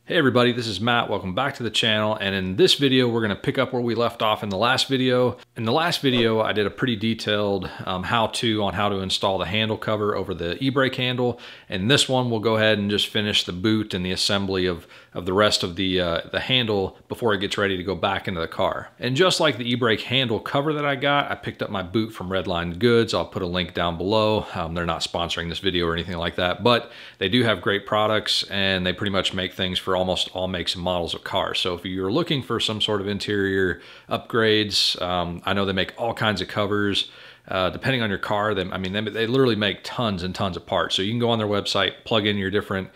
Hey everybody, this is Matt. Welcome back to the channel. And in this video, we're going to pick up where we left off in the last video. In the last video, I did a pretty detailed how-to on how to install the handle cover over the e-brake handle. And this one, we'll go ahead and just finish the boot and the assembly of the rest of the handle before it gets ready to go back into the car. And just like the e-brake handle cover that I got, I picked up my boot from Redline Goods. I'll put a link down below. They're not sponsoring this video or anything like that, but they do have great products and they pretty much make things for almost all makes and models of cars. So if you're looking for some sort of interior upgrades, I know they make all kinds of covers. Depending on your car, they literally make tons and tons of parts. So you can go on their website, plug in your different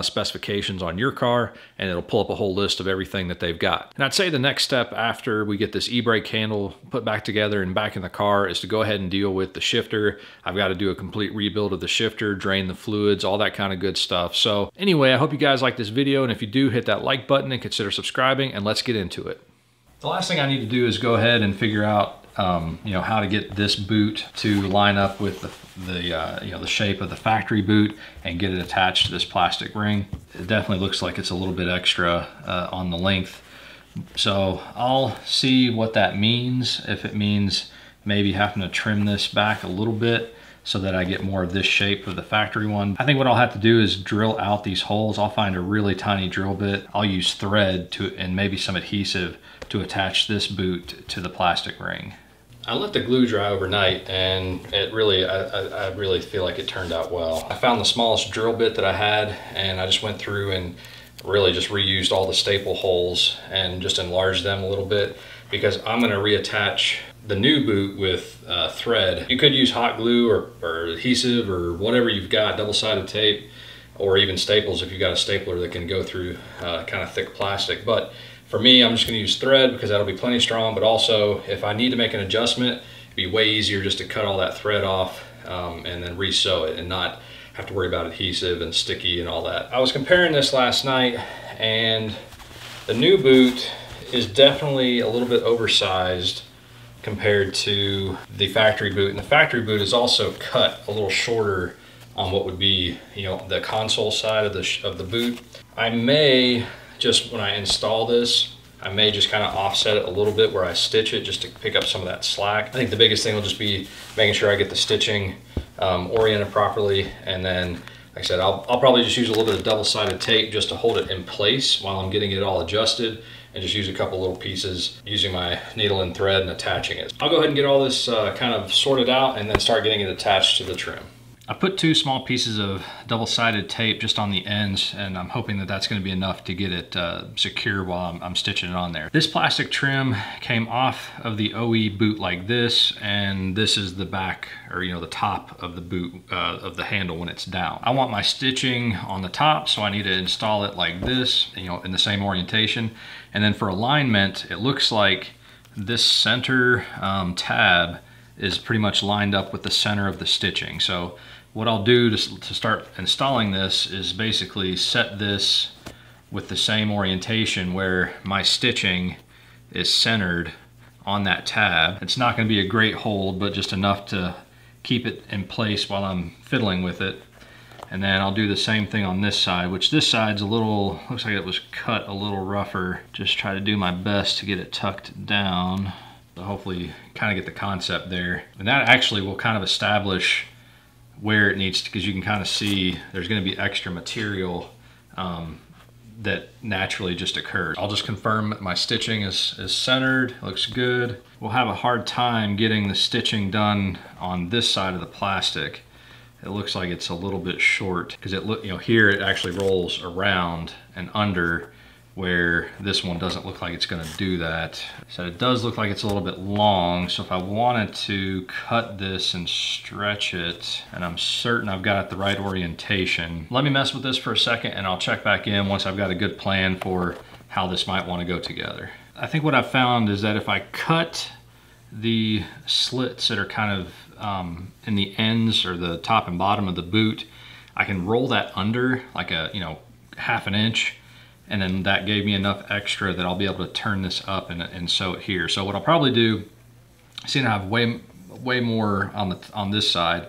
specifications on your car, and it'll pull up a whole list of everything that they've got. And I'd say the next step after we get this e-brake handle put back together and back in the car is to go ahead and deal with the shifter. I've got to do a complete rebuild of the shifter, drain the fluids, all that kind of good stuff. So anyway, I hope you guys like this video, and if you do, hit that like button and consider subscribing, and let's get into it. The last thing I need to do is go ahead and figure out how to get this boot to line up with the shape of the factory boot and get it attached to this plastic ring. It definitely looks like it's a little bit extra on the length. So I'll see what that means. If it means maybe having to trim this back a little bit so that I get more of this shape of the factory one. I think what I'll have to do is drill out these holes. I'll find a really tiny drill bit. I'll use thread and maybe some adhesive to attach this boot to the plastic ring. I let the glue dry overnight, and it really, I really feel like it turned out well. I found the smallest drill bit that I had, and I just went through and really just reused all the staple holes and just enlarged them a little bit, because I'm gonna reattach the new boot with thread. You could use hot glue or adhesive or whatever you've got, double-sided tape, or even staples if you've got a stapler that can go through kind of thick plastic. But for me, I'm just gonna use thread because that'll be plenty strong, but also if I need to make an adjustment, it'd be way easier just to cut all that thread off and then re-sew it and not have to worry about adhesive and sticky and all that. I was comparing this last night, and the new boot is definitely a little bit oversized compared to the factory boot. And the factory boot is also cut a little shorter on what would be, the console side of the boot. I may just, when I install this, I may just kind of offset it a little bit where I stitch it just to pick up some of that slack. I think the biggest thing will just be making sure I get the stitching oriented properly. And then, like I said, I'll probably just use a little bit of double-sided tape just to hold it in place while I'm getting it all adjusted, and just use a couple little pieces using my needle and thread and attaching it. I'll go ahead and get all this kind of sorted out and then start getting it attached to the trim. I put 2 small pieces of double-sided tape just on the ends, and I'm hoping that that's going to be enough to get it secure while I'm stitching it on there. This plastic trim came off of the OE boot like this, and this is the back, or the top of the boot of the handle when it's down. I want my stitching on the top, so I need to install it like this, in the same orientation. And then for alignment, it looks like this center tab is pretty much lined up with the center of the stitching. So what I'll do to start installing this is basically set this with the same orientation where my stitching is centered on that tab. It's not going to be a great hold, but just enough to keep it in place while I'm fiddling with it. And then I'll do the same thing on this side, which this side's looks like it was cut a little rougher. Just try to do my best to get it tucked down. So hopefully kind of get the concept there. And that actually will kind of establish where it needs to, because you can kind of see there's going to be extra material that naturally just occurs. I'll just confirm that my stitching is centered, looks good. We'll have a hard time getting the stitching done on this side of the plastic. It looks like it's a little bit short because here it actually rolls around and under, where this one doesn't look like it's going to do that. So it does look like it's a little bit long. So if I wanted to cut this and stretch it, and I'm certain I've got it the right orientation, let me mess with this for a second and I'll check back in once I've got a good plan for how this might want to go together. I think what I've found is that if I cut the slits that are kind of in the ends or the top and bottom of the boot, I can roll that under like a, half an inch, and then that gave me enough extra that I'll be able to turn this up and sew it here. So what I'll probably do, seeing I have way more on this side,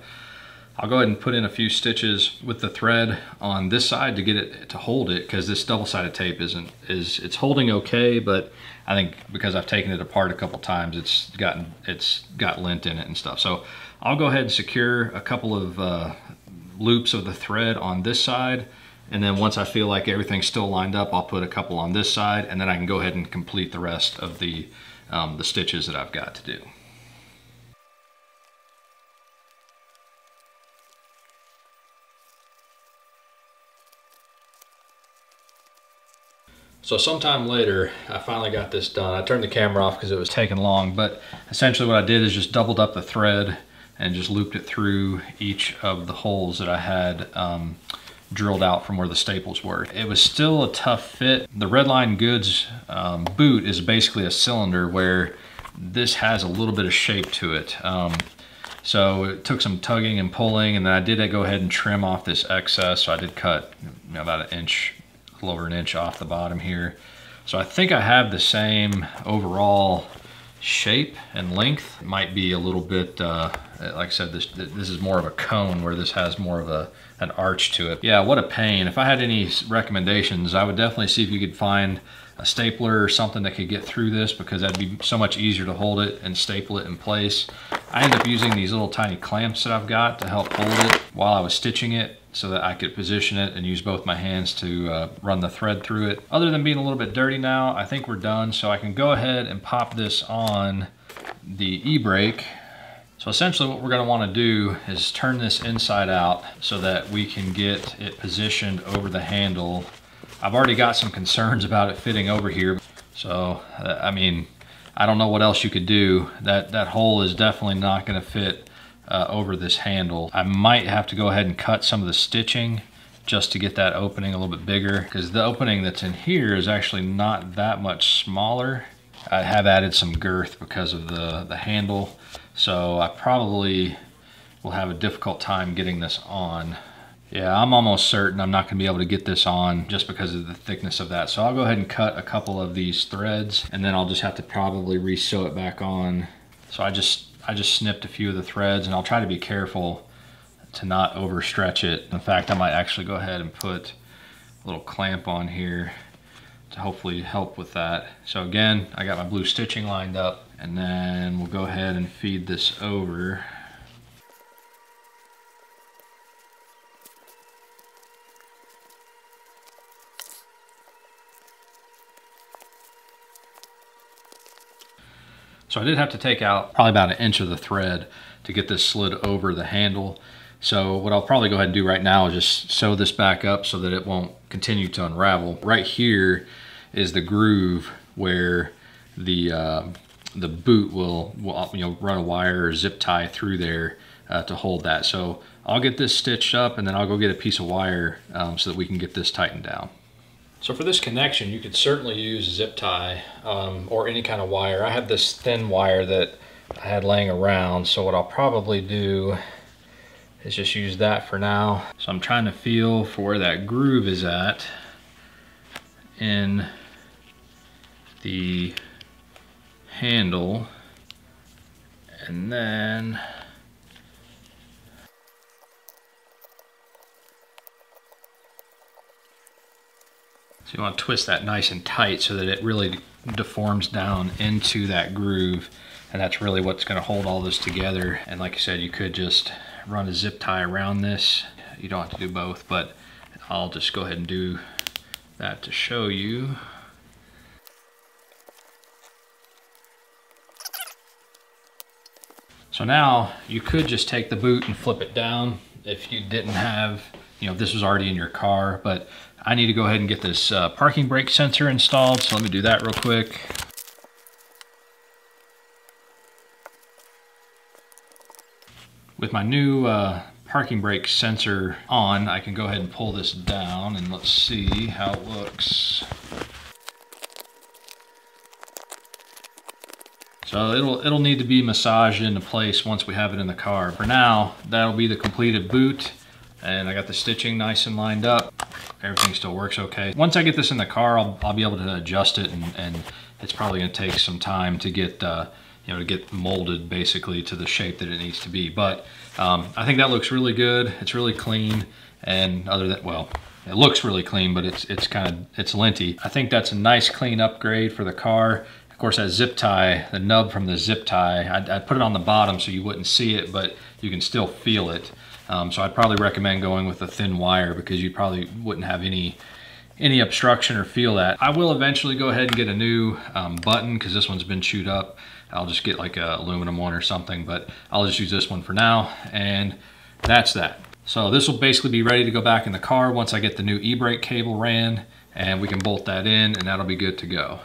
I'll go ahead and put in a few stitches with the thread on this side to get it to hold it, because this double-sided tape it's holding okay, but I think because I've taken it apart a couple times, it's got lint in it and stuff. So I'll go ahead and secure a couple of loops of the thread on this side, and then once I feel like everything's still lined up, I'll put a couple on this side, and then I can go ahead and complete the rest of the stitches that I've got to do. So sometime later, I finally got this done. I turned the camera off because it was taking long, but essentially what I did is just doubled up the thread and just looped it through each of the holes that I had drilled out from where the staples were. It was still a tough fit. The Redline Goods boot is basically a cylinder, where this has a little bit of shape to it. So it took some tugging and pulling, and then I did go ahead and trim off this excess. So I did cut about an inch, a little over an inch off the bottom here. So I think I have the same overall shape and length. It might be a little bit, like I said, this is more of a cone, where this has more of an arch to it. Yeah, what a pain. If I had any recommendations, I would definitely see if you could find a stapler or something that could get through this, because that'd be so much easier to hold it and staple it in place. I end up using these little tiny clamps that I've got to help hold it while I was stitching it, so that I could position it and use both my hands to run the thread through it. Other than being a little bit dirty now, I think we're done. So I can go ahead and pop this on the e-brake. So essentially what we're gonna wanna do is turn this inside out so that we can get it positioned over the handle. I've already got some concerns about it fitting over here. So, I mean, I don't know what else you could do. That hole is definitely not gonna fit over this handle. I might have to go ahead and cut some of the stitching just to get that opening a little bit bigger, because the opening that's in here is actually not that much smaller. I have added some girth because of the handle, so I probably will have a difficult time getting this on. Yeah, I'm almost certain I'm not gonna be able to get this on just because of the thickness of that. So I'll go ahead and cut a couple of these threads, and then I'll just have to probably re-sew it back on. So I just snipped a few of the threads, and I'll try to be careful to not overstretch it. In fact, I might actually go ahead and put a little clamp on here to hopefully help with that. So again, I got my blue stitching lined up, and then we'll go ahead and feed this over. So I did have to take out probably about an inch of the thread to get this slid over the handle. So what I'll probably go ahead and do right now is just sew this back up so that it won't continue to unravel. Right here is the groove where the boot will run a wire or zip tie through there to hold that. So I'll get this stitched up, and then I'll go get a piece of wire so that we can get this tightened down. So for this connection, you could certainly use zip tie or any kind of wire. I have this thin wire that I had laying around, so what I'll probably do is just use that for now. So I'm trying to feel for where that groove is at in the handle, and then so you want to twist that nice and tight so that it really deforms down into that groove, and that's really what's going to hold all this together. And like I said, you could just run a zip tie around this. You don't have to do both, but I'll just go ahead and do that to show you. So now you could just take the boot and flip it down if you didn't have, if this was already in your car, but I need to go ahead and get this parking brake sensor installed, so let me do that real quick. With my new parking brake sensor on, I can go ahead and pull this down, and let's see how it looks. So it'll need to be massaged into place once we have it in the car. For now, that'll be the completed boot, and I got the stitching nice and lined up. Everything still works okay. Once I get this in the car, I'll be able to adjust it, and it's probably gonna take some time to get to get molded basically to the shape that it needs to be. But I think that looks really good. It's really clean, and other than, well, it looks really clean, but it's linty. I think that's a nice clean upgrade for the car. Of course, that zip tie, the nub from the zip tie, I put it on the bottom so you wouldn't see it, but you can still feel it. So I'd probably recommend going with a thin wire because you probably wouldn't have any obstruction or feel that. I will eventually go ahead and get a new button because this one's been chewed up. I'll just get like a aluminum one or something, but I'll just use this one for now, and that's that. So this will basically be ready to go back in the car once I get the new e-brake cable ran, and we can bolt that in, and that'll be good to go.